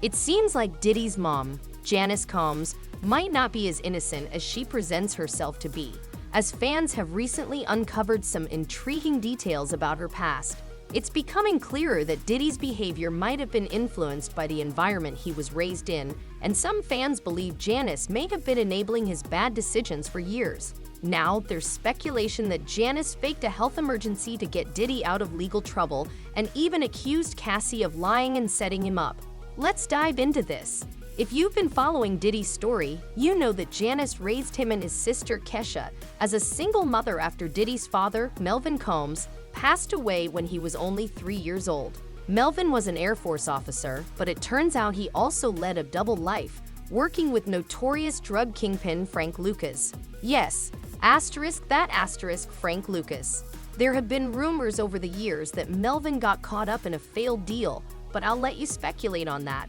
It seems like Diddy's mom, Janice Combs, might not be as innocent as she presents herself to be, as fans have recently uncovered some intriguing details about her past. It's becoming clearer that Diddy's behavior might have been influenced by the environment he was raised in, and some fans believe Janice may have been enabling his bad decisions for years. Now, there's speculation that Janice faked a health emergency to get Diddy out of legal trouble and even accused Cassie of lying and setting him up. Let's dive into this. If you've been following Diddy's story, you know that Janice raised him and his sister Kesha as a single mother after Diddy's father, Melvin Combs, passed away when he was only 3 years old. Melvin was an Air Force officer, but it turns out he also led a double life, working with notorious drug kingpin Frank Lucas. Yes, Frank Lucas. There have been rumors over the years that Melvin got caught up in a failed deal, but I'll let you speculate on that.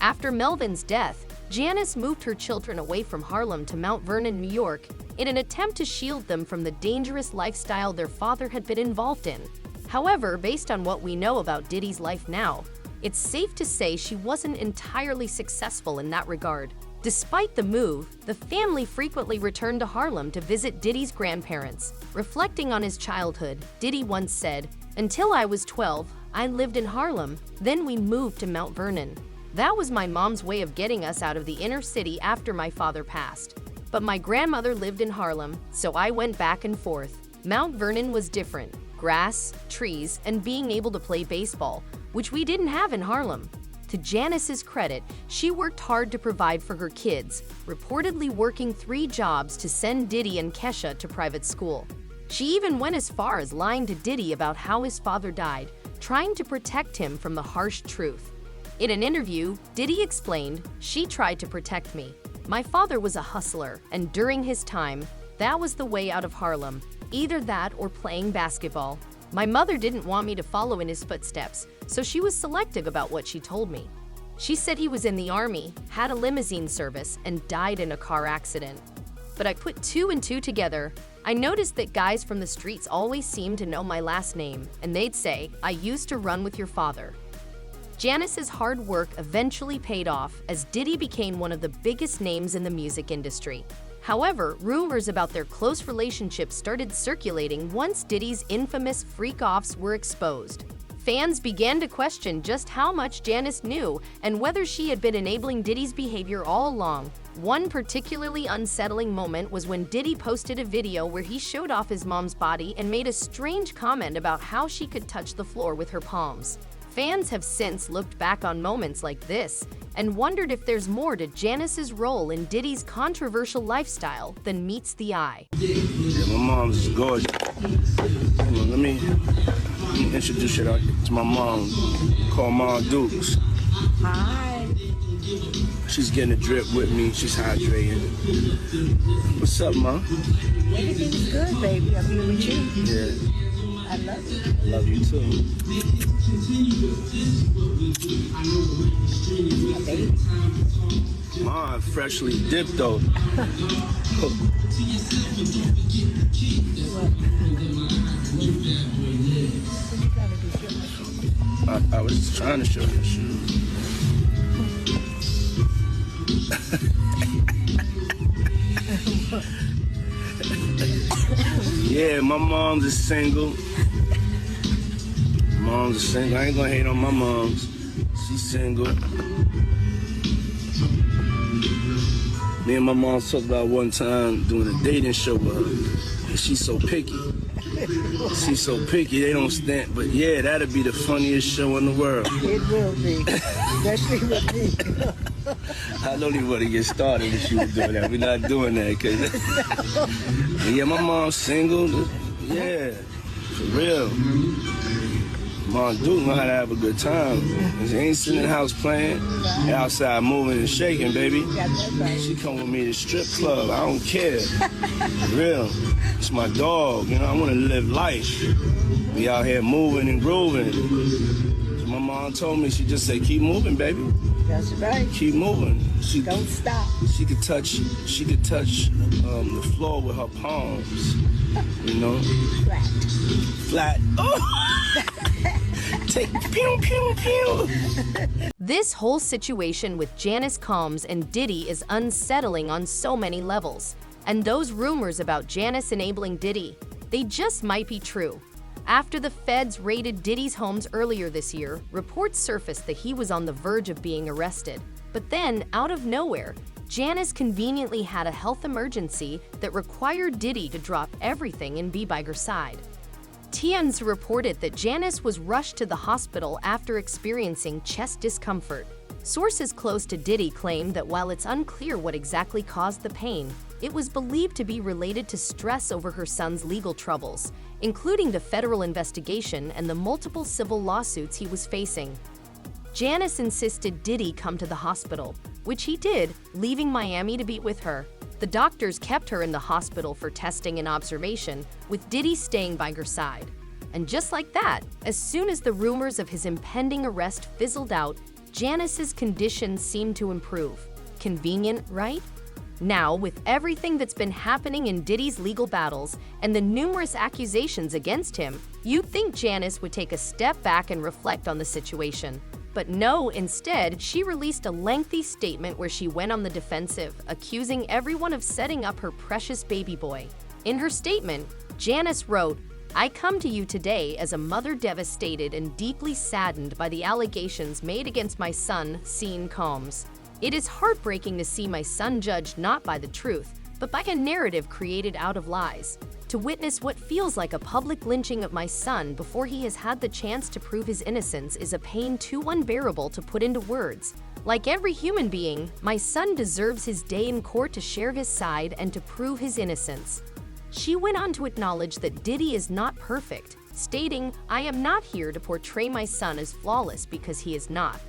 After Melvin's death, Janice moved her children away from Harlem to Mount Vernon, New York, in an attempt to shield them from the dangerous lifestyle their father had been involved in. However, based on what we know about Diddy's life now, it's safe to say she wasn't entirely successful in that regard. Despite the move, the family frequently returned to Harlem to visit Diddy's grandparents. Reflecting on his childhood, Diddy once said, "Until I was 12, I lived in Harlem, then we moved to Mount Vernon. That was my mom's way of getting us out of the inner city after my father passed. But my grandmother lived in Harlem, so I went back and forth. Mount Vernon was different. Grass, trees, and being able to play baseball, which we didn't have in Harlem." To Janice's credit, she worked hard to provide for her kids, reportedly working 3 jobs to send Diddy and Kesha to private school. She even went as far as lying to Diddy about how his father died, trying to protect him from the harsh truth. In an interview, Diddy explained, "She tried to protect me. My father was a hustler, and during his time, that was the way out of Harlem, either that or playing basketball. My mother didn't want me to follow in his footsteps, so she was selective about what she told me." She said he was in the army, had a limousine service, and died in a car accident. "But I put 2 and 2 together. I noticed that guys from the streets always seemed to know my last name, and they'd say, 'I used to run with your father.'" Janice's hard work eventually paid off as Diddy became one of the biggest names in the music industry. However, rumors about their close relationship started circulating once Diddy's infamous freak-offs were exposed. Fans began to question just how much Janice knew and whether she had been enabling Diddy's behavior all along. One particularly unsettling moment was when Diddy posted a video where he showed off his mom's body and made a strange comment about how she could touch the floor with her palms. Fans have since looked back on moments like this and wondered if there's more to Janice's role in Diddy's controversial lifestyle than meets the eye. Yeah, my mom's gorgeous. Let me introduce you to my mom, called Mom Dukes. Hi. She's getting a drip with me. She's hydrating. What's up, Mom? Everything's good, baby. I'm here with you. Yeah. I love you. I love you too. My baby. Mom, freshly dipped though. I was just trying to show you shoes. Yeah, my mom's is single. Mom's is single. I ain't gonna hate on my mom's. She's single. Me and my mom talked about one time doing a dating show with her. And she's so picky. She's so picky, they don't stand. But yeah, that'd be the funniest show in the world. It will be, especially with me. I don't even want to get started if she was doing that. We're not doing that, cause yeah, my mom's single. Yeah, for real. Mom Duke know how to have a good time. She ain't sitting in the house playing. They outside moving and shaking, baby. She come with me to the strip club. I don't care. For real. It's my dog. You know, I want to live life. Be out here moving and grooving. So my mom told me, she just said, keep moving, baby. That's right. Keep moving. Don't stop. She could touch the floor with her palms. You know? Flat. Flat. Oh! Take pew, pew, pew. This whole situation with Janice Combs and Diddy is unsettling on so many levels. And those rumors about Janice enabling Diddy, they just might be true. After the feds raided Diddy's homes earlier this year, reports surfaced that he was on the verge of being arrested. But then, out of nowhere, Janice conveniently had a health emergency that required Diddy to drop everything and be by her side. TMZ reported that Janice was rushed to the hospital after experiencing chest discomfort. Sources close to Diddy claim that while it's unclear what exactly caused the pain, it was believed to be related to stress over her son's legal troubles, including the federal investigation and the multiple civil lawsuits he was facing. Janice insisted Diddy come to the hospital, which he did, leaving Miami to be with her. The doctors kept her in the hospital for testing and observation, with Diddy staying by her side. And just like that, as soon as the rumors of his impending arrest fizzled out, Janice's condition seemed to improve. Convenient, right? Now, with everything that's been happening in Diddy's legal battles and the numerous accusations against him, you'd think Janice would take a step back and reflect on the situation. But no, instead, she released a lengthy statement where she went on the defensive, accusing everyone of setting up her precious baby boy. In her statement, Janice wrote, "I come to you today as a mother devastated and deeply saddened by the allegations made against my son, Combs. It is heartbreaking to see my son judged not by the truth, but by a narrative created out of lies. To witness what feels like a public lynching of my son before he has had the chance to prove his innocence is a pain too unbearable to put into words. Like every human being, my son deserves his day in court to share his side and to prove his innocence." She went on to acknowledge that Diddy is not perfect, stating, "I am not here to portray my son as flawless because he is not.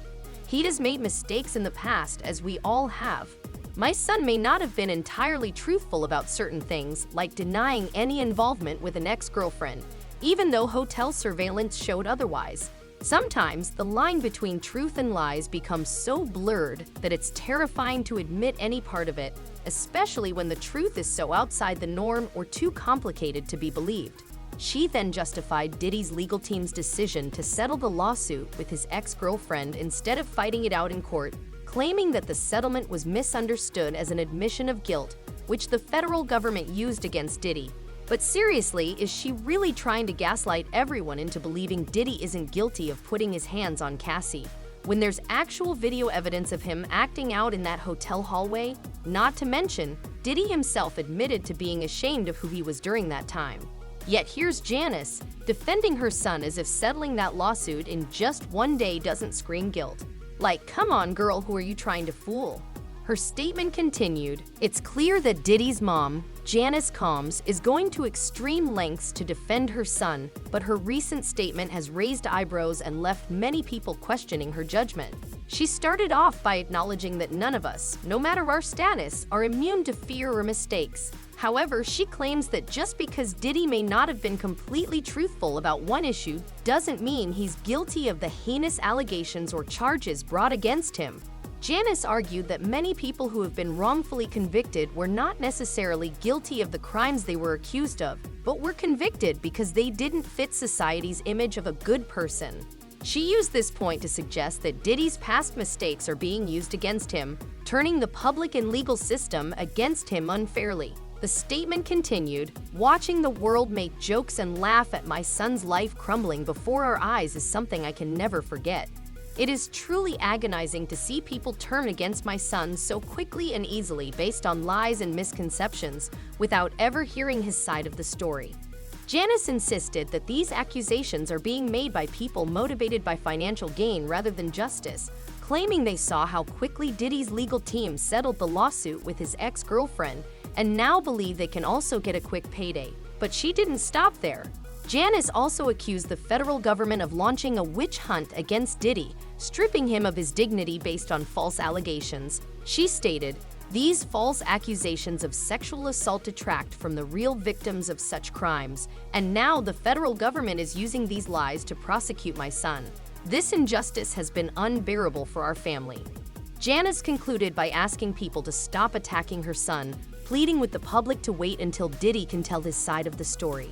He has made mistakes in the past, as we all have. My son may not have been entirely truthful about certain things, like denying any involvement with an ex-girlfriend, even though hotel surveillance showed otherwise. Sometimes, the line between truth and lies becomes so blurred that it's terrifying to admit any part of it, especially when the truth is so outside the norm or too complicated to be believed." She then justified Diddy's legal team's decision to settle the lawsuit with his ex-girlfriend instead of fighting it out in court, claiming that the settlement was misunderstood as an admission of guilt, which the federal government used against Diddy. But seriously, is she really trying to gaslight everyone into believing Diddy isn't guilty of putting his hands on Cassie, when there's actual video evidence of him acting out in that hotel hallway? Not to mention, Diddy himself admitted to being ashamed of who he was during that time. Yet here's Janice, defending her son as if settling that lawsuit in just one day doesn't scream guilt. Like, come on, girl, who are you trying to fool? Her statement continued, "It's clear that Diddy's mom, Janice Combs, is going to extreme lengths to defend her son, but her recent statement has raised eyebrows and left many people questioning her judgment." She started off by acknowledging that none of us, no matter our status, are immune to fear or mistakes. However, she claims that just because Diddy may not have been completely truthful about one issue doesn't mean he's guilty of the heinous allegations or charges brought against him. Janice argued that many people who have been wrongfully convicted were not necessarily guilty of the crimes they were accused of, but were convicted because they didn't fit society's image of a good person. She used this point to suggest that Diddy's past mistakes are being used against him, turning the public and legal system against him unfairly. The statement continued, "Watching the world make jokes and laugh at my son's life crumbling before our eyes is something I can never forget. It is truly agonizing to see people turn against my son so quickly and easily based on lies and misconceptions without ever hearing his side of the story." Janice insisted that these accusations are being made by people motivated by financial gain rather than justice, claiming they saw how quickly Diddy's legal team settled the lawsuit with his ex-girlfriend and now believe they can also get a quick payday. But she didn't stop there. Janice also accused the federal government of launching a witch hunt against Diddy, stripping him of his dignity based on false allegations. She stated, "These false accusations of sexual assault detract from the real victims of such crimes, and now the federal government is using these lies to prosecute my son. This injustice has been unbearable for our family." Janice concluded by asking people to stop attacking her son, pleading with the public to wait until Diddy can tell his side of the story.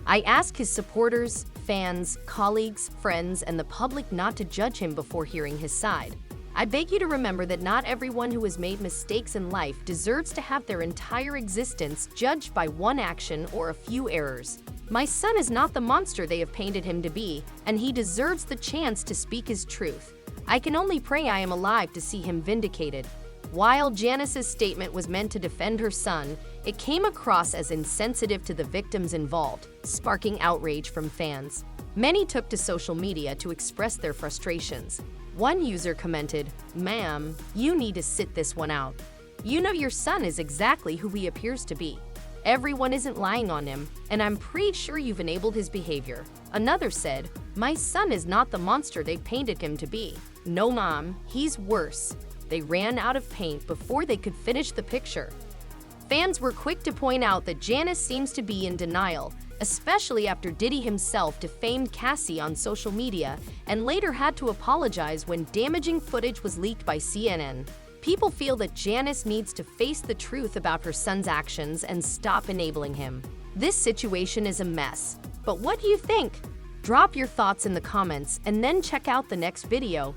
"I ask his supporters, fans, colleagues, friends, and the public not to judge him before hearing his side. I beg you to remember that not everyone who has made mistakes in life deserves to have their entire existence judged by one action or a few errors. My son is not the monster they have painted him to be, and he deserves the chance to speak his truth. I can only pray I am alive to see him vindicated. While Janice's statement was meant to defend her son, it came across as insensitive to the victims involved, sparking outrage from fans. Many took to social media to express their frustrations. One user commented, "Ma'am, you need to sit this one out. You know your son is exactly who he appears to be. Everyone isn't lying on him, and I'm pretty sure you've enabled his behavior." Another said, "My son is not the monster they painted him to be. No, Mom, he's worse." They ran out of paint before they could finish the picture. Fans were quick to point out that Janice seems to be in denial, especially after Diddy himself defamed Cassie on social media and later had to apologize when damaging footage was leaked by CNN. People feel that Janice needs to face the truth about her son's actions and stop enabling him. This situation is a mess, but what do you think? Drop your thoughts in the comments and then check out the next video.